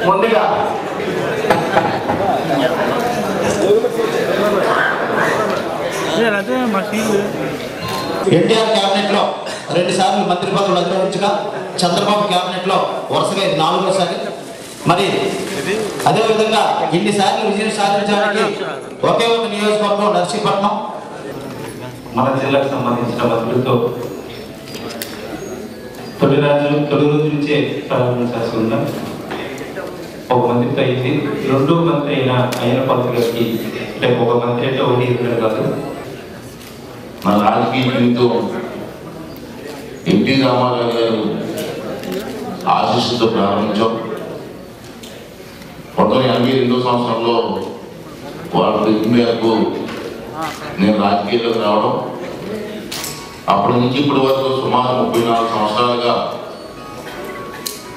ముందుగా ఎన్టీఆర్ క్యాబినెట్ లో 2 సార్లు మంత్రి పదవులు అధిరోహించగా చంద్రబాబు క్యాబినెట్ లో వరుసగా ఇది 4వసారి. మరి అదేవిధంగా ఇన్నిసార్లు విజయం సాధించడానికి ఒకే ఒక నియోజకవర్గం నర్సీపట్నం. మన జిల్లాకు సంబంధించిన మంత్రులతో తొలి రోజు నుంచే ప్రారంభించాల్సి ఉందా? ఒక మంత్రితో అయింది, 2వ మంత్రి అయిన పాత్ర గారికి అంటే ఒక మంత్రి అంటే 1-2 కాదు. మన రాజకీయ జీవితం ఎన్టీ రామారావు గారు ఆశీస్సుతో ప్రారంభించాం. 1982 సంవత్సరంలో వాళ్ళ పిలుపు మేరకు నేను రాజకీయాల్లోకి రావడం, అప్పటి నుంచి ఇప్పటి వరకు సుమారు 34 సంవత్సరాలుగా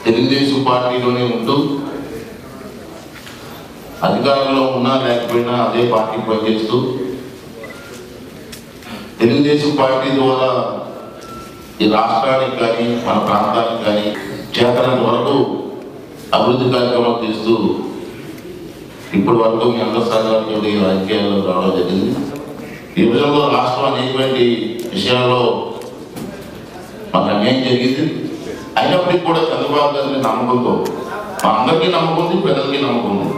తెలుగుదేశం పార్టీలోనే ఉంటూ అధికారంలో ఉన్నా లేకపోయినా అదే పార్టీ పనిచేస్తూ తెలుగుదేశం పార్టీ ద్వారా ఈ రాష్ట్రానికి కానీ మన ప్రాంతానికి కానీ చేతనంత వరకు అభివృద్ధి కార్యక్రమాలు చేస్తూ ఇప్పటి వరకు మీ అందరి సహకారంతో రాజకీయాల్లో రావడం జరిగింది. ఈ విషయంలో రాష్ట్రం అనేటువంటి విషయాల్లో మాకు అన్యాయం జరిగింది. అయినప్పటికీ కూడా చంద్రబాబు గారిని నమ్మకంతో మా అందరికీ నమ్మకం ఉంది, ప్రజలకి నమ్మకం ఉంది.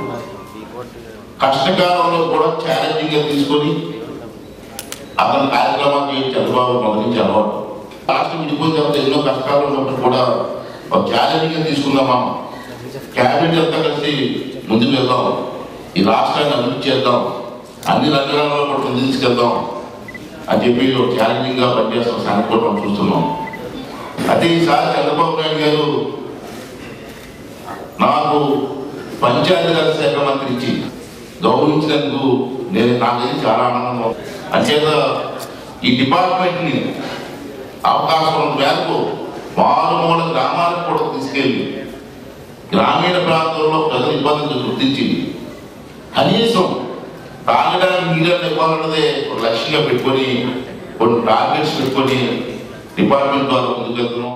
కష్టకాలంలో కూడా ఛాలెంజింగ్గా తీసుకొని అతని కార్యక్రమాలు చేసి చంద్రబాబు మొదటి అలవాటు. రాష్ట్రం విడిపోయిన తర్వాత ఎన్నో కష్టాలు ఉన్నప్పుడు కూడా ఒక ఛాలెంజింగ్గా తీసుకున్నామా, క్యాబినెట్ అంతా కలిసి ముందుకు వెళ్దాం, ఈ రాష్ట్రాన్ని అభివృద్ధి చేద్దాం, అన్ని రంగాలలో కూడా ముందు తీసుకెళ్దాం అని చెప్పి ఒక ఛాలెంజింగ్గా పనిచేస్తున్న సంగతి కూడా మనం చూస్తున్నాం. అయితే ఈసారి చంద్రబాబు నాయుడు గారు నాకు పంచాయతీరాజ్ శాఖ మంత్రి ఇచ్చి గౌరవించినందుకు నాకైతే చాలా ఆనందంగా ఉంది. అంచేత ఈ డిపార్ట్మెంట్ని అవకాశం మేరకు మారుమూల గ్రామాలకు కూడా తీసుకెళ్ళి గ్రామీణ ప్రాంతంలో ప్రజల ఇబ్బందులు గుర్తించి కనీసం తాగడానికి నీళ్ళని ఇవ్వాలన్నదే ఒక లక్ష్యంగా పెట్టుకొని కొన్ని టార్గెట్స్ పెట్టుకొని డిపార్ట్మెంట్ ద్వారా ముందుకు వెళ్తున్నాం.